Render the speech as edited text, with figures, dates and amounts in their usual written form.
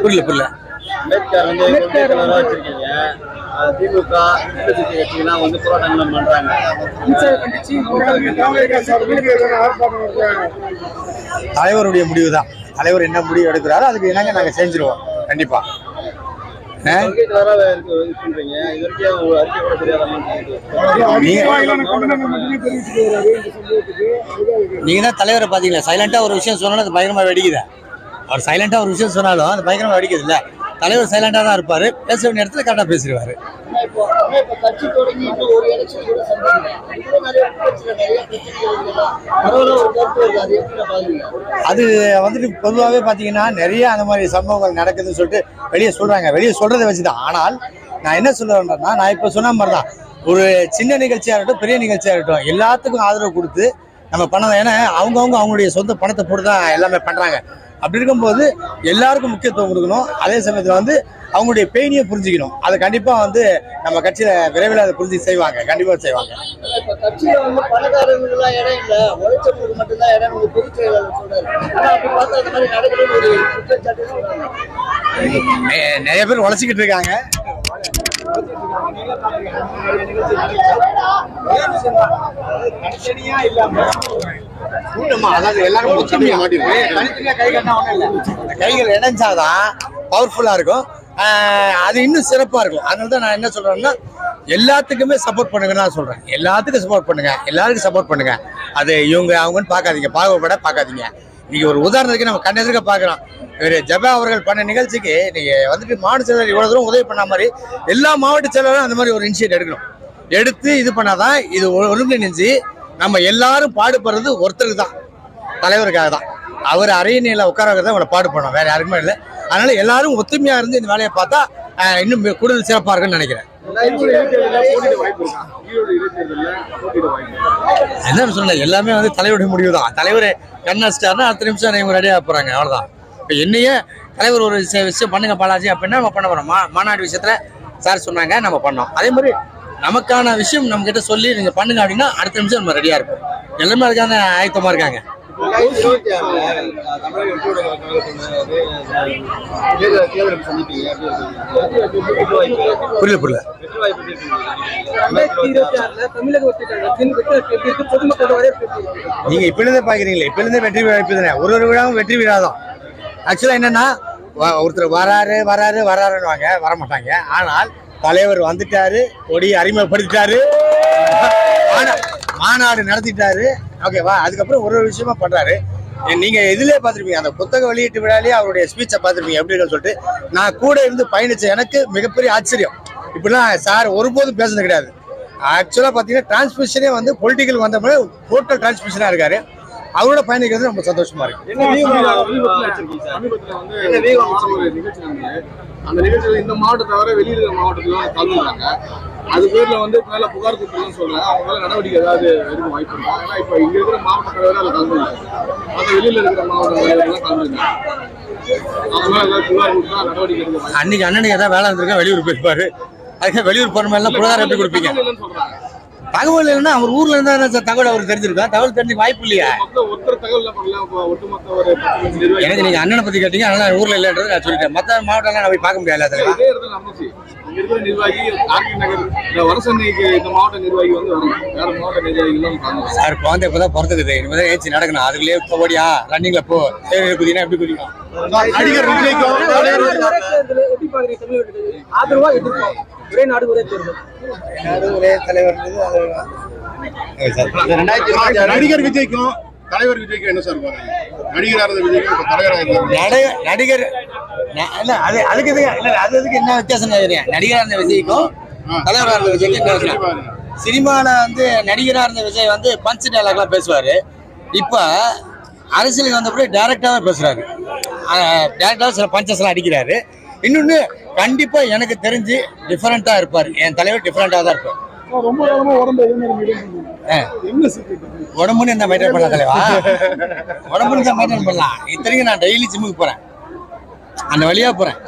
புரியல புரியல. அம்பேத்கர் வந்து வச்சிருக்கீங்க. திமுக கட்சிகள்லாம் வந்து போராட்டங்கள் பண்றாங்க. தலைவருடைய முடிவு தான். தலைவர் என்ன முடிவு எடுக்கிறாரோ அதுக்கு என்னங்க நாங்க செஞ்சிருவோம் கண்டிப்பா. நீங்க தான் தலைவரை பாத்தீங்களா, சைலண்டா ஒரு விஷயம் சொன்னாலும் அது பயங்கரமா வெடிக்குது. அவர் சைலண்டா ஒரு விஷயம் சொன்னாலும் அது பயங்கரமா வெடிக்குது இல்ல. தலைவர் சைலண்டா தான் இருப்பாரு, பேச வேண்டிய இடத்துல கரெக்டா பேசிடுவாரு. அது வந்துட்டு பொதுவாகவே பாத்தீங்கன்னா நிறைய அந்த மாதிரி சம்பவங்கள் நடக்குதுன்னு சொல்லிட்டு வெளியே சொல்றாங்க. வெளியே சொல்றதை வச்சுதான். ஆனால் நான் என்ன சொல்ல வேண்டாம்னா, நான் இப்ப சொன்ன மாதிரிதான், ஒரு சின்ன நிகழ்ச்சியா இருக்கட்டும் பெரிய நிகழ்ச்சியா இருக்கட்டும் எல்லாத்துக்கும் ஆதரவு கொடுத்து நம்ம பண்ணலாம். ஏன்னா அவங்களுடைய சொந்த பணத்தை போட்டு தான் எல்லாமே பண்றாங்க. அப்படி இருக்கும்போது எல்லாருக்கும் முக்கியத்துவம் கொடுக்கணும். அதே சமயத்தில் வந்து அவங்களுடைய பெயினியை புரிஞ்சுக்கணும். அதை கண்டிப்பா வந்து நம்ம கட்சியில விரைவில் அதை புரிஞ்சு செய்வாங்க, கண்டிப்பா செய்வாங்க. கட்சியில வந்து பணக்காரங்களுக்குலாம் இடம் இல்லை, உழைச்சவங்களுக்கு மட்டும்தான் இடம். உங்க பொதுச் செயலாளர் சொல்றாரு. அப்படி பார்த்தா அந்த மாதிரி நடக்கிறது ஒரு குற்றச்சாட்டு சொல்றாங்க. நிறைய பேர் உழைச்சிக்கிட்டு இருக்காங்க. கைகள் இணைஞ்சாதான் பவர்ஃபுல்லா இருக்கும், அது இன்னும் சிறப்பா இருக்கும். அதனாலதான் நான் என்ன சொல்றேன்னா, எல்லாத்துக்குமே சப்போர்ட் பண்ணுங்க. நான் சொல்றேன் எல்லாத்துக்கும் சப்போர்ட் பண்ணுங்க, எல்லாருக்கும் சப்போர்ட் பண்ணுங்க. அது இவங்க அவங்கன்னு பார்க்காதீங்க, பார்க்காதீங்க. நீங்க ஒரு உதாரணத்துக்கு நம்ம கண்ணெதிர்க்க பார்க்கலாம். இவர் ஜபா அவர்கள் பண்ண நிகழ்ச்சிக்கு நீங்க வந்துட்டு மாவட்ட செயலர் இவ்வளவு தூரம் உதவி பண்ண மாதிரி எல்லா மாவட்ட செயலரும் அந்த மாதிரி ஒரு இனிஷியேட் எடுக்கணும். எடுத்து இது பண்ணாதான் இது ஒருங்கிணைஞ்சு நம்ம எல்லாரும் பாடுபடுறது ஒருத்தருக்கு தான், தலைவருக்காக தான். அவர் அரியணையில உட்கார வைக்கிறத அவங்களை பாடு பண்ணோம், வேற யாருக்குமே இல்லை. அதனால எல்லாரும் ஒத்துமையா இருந்து இந்த வேலையை பார்த்தா இன்னும் கூடுதல் சிறப்பா இருக்குன்னு நினைக்கிறேன். என்ன சொல்ல, எல்லாமே வந்து தலைவருடைய முடிவு தான். தலைவர் கண்ணாஸ்டார்னா அடுத்த நிமிஷம் இவங்க ரெடியாக போறாங்க, அவ்வளவுதான். இப்போ என்னையே தலைவர் ஒரு விஷயம் பண்ணுங்க பாலாஜி அப்படின்னா நம்ம பண்ண போறோம். மாநாடு விஷயத்துல சார் சொன்னாங்க, நம்ம பண்ணோம். அதே மாதிரி நமக்கான விஷயம் நம்ம கிட்ட சொல்லி நீங்க பண்ணுங்க அப்படின்னா அடுத்த நிமிஷம் நம்ம ரெடியா இருப்போம். எல்லாமே அதுக்கான ஆயத்தமா இருக்காங்க. புரியல புரியல. நீங்க இப்ப இருந்தே பாக்குறீங்களே, இப்ப இருந்தே வெற்றி வாய்ப்பு தானே. ஒரு விழாவும் வெற்றி விழா தான். ஆக்சுவலா என்னன்னா, ஒருத்தர் வராருன்னு வாங்க, வரமாட்டாங்க. ஆனால் தலைவர் வந்துட்டாரு, கொடி அறிமுகப்படுத்திட்டாரு, மாநாடு நடத்திட்டாரு, ஓகேவா. அதுக்கப்புறம் ஒரு விஷயமா பண்றாரு. நீங்க இதுலயே பாத்திருப்பீங்க, அந்த புத்தக வெளியீட்டு விழாலேயே அவருடைய ஸ்பீச்சை பாத்திருப்பீங்க எப்படின்னு சொல்லிட்டு. நான் கூட இருந்து பயணிச்ச எனக்கு மிகப்பெரிய ஆச்சரியம். இப்படிலாம் சார் ஒருபோதும் பேசுறது கிடையாது. ஆக்சுவலா பாத்தீங்கன்னா டிரான்ஸ்மிஷனே வந்து பொலிட்டிக்கல் வந்த மாதிரி டோட்டல் டிரான்ஸ்மிஷனா இருக்காரு. அவரோட பயணிக்கிறது ரொம்ப சந்தோஷமா இருக்கு. அந்த நிகழ்ச்சியில இந்த மாவட்டத்தை தவிர வெளியில மாவட்டத்துல கலந்துறாங்க. அது பேர்ல வந்து மேல புகார் கொடுத்துருன்னு சொல்றாங்க. அவங்க மேல நடவடிக்கை ஏதாவது எடுக்க வாய்ப்பு இருக்கா? ஏன்னா இப்ப இங்க இருக்கிற மாவட்ட தலைவரை அதில் கலந்துருக்காங்க, மற்ற வெளியில இருக்கிற மாவட்ட தலைவர்கள் கலந்துருக்காங்க. அவங்க மேல ஏதாவது புகார் கொடுத்தா நடவடிக்கை எடுக்க அன்னைக்கு அண்ணனுக்கு ஏதாவது வேலை இருந்திருக்கா, வெளியூர் போயிருப்பாரு. அதுக்கு வெளியூர் போற மாதிரி புகார் எப்படி கொடுப்பீங்க? தகவல் இல்லைன்னா அவர் ஊர்ல இருந்தா தகவல் அவருக்கு தெரிஞ்சிருக்கா? தகவல் தெரிஞ்ச வாய்ப்பு இல்லையா? எனக்கு நீங்க அண்ணனை பத்தி கேட்டீங்க, அதனால ஊர்ல இல்லைன்றது நான் சொல்லிட்டேன். மற்ற மாவட்டம் நான் போய் பார்க்க முடியாது. சார் குழந்தை இப்பதான் பிறந்துக்குது, இனிமேதான் ஏச்சி நடக்கணும். அதுக்குள்ளே இப்போ ஓடியா ரன்னிங்ல போ குதினா எப்படி குதிக்கும்? நடிகர் விஜய்க்கும் தலைவர் விஜய்க்கும் என்ன சார் நடிகர் அதுக்கு என்ன வித்தியாசம்? நடிகரா இருந்த விஜய்க்கும் தலைவரா இருந்த விஜய்க்கும் என்ன வித்தியாசம்? சினிமால வந்து நடிகரா இருந்த விஜய் வந்து பஞ்ச் டைலாக் எல்லாம் பேசுவாரு. இப்ப அரசியலுக்கு வந்தபடி டைரக்டாவே பேசுறாரு. டைரக்டாவே சில பஞ்சஸ் எல்லாம் அடிக்கிறாரு. இன்னொன்னு கண்டிப்பா எனக்கு தெரிஞ்சு டிஃபரெண்டா இருப்பாரு. என் தலைவர் டிஃபரெண்டா தான் இருப்பார். உடம்புன்னு என்ன மெயின்டைன் பண்ணலாம் தலைவா? உடம்புன்னு தான் மெயின்டைன் பண்ணலாம். இத்தனைக்கும் நான் டெய்லி ஜிம்முக்கு போறேன், அந்த வழியா போறேன்.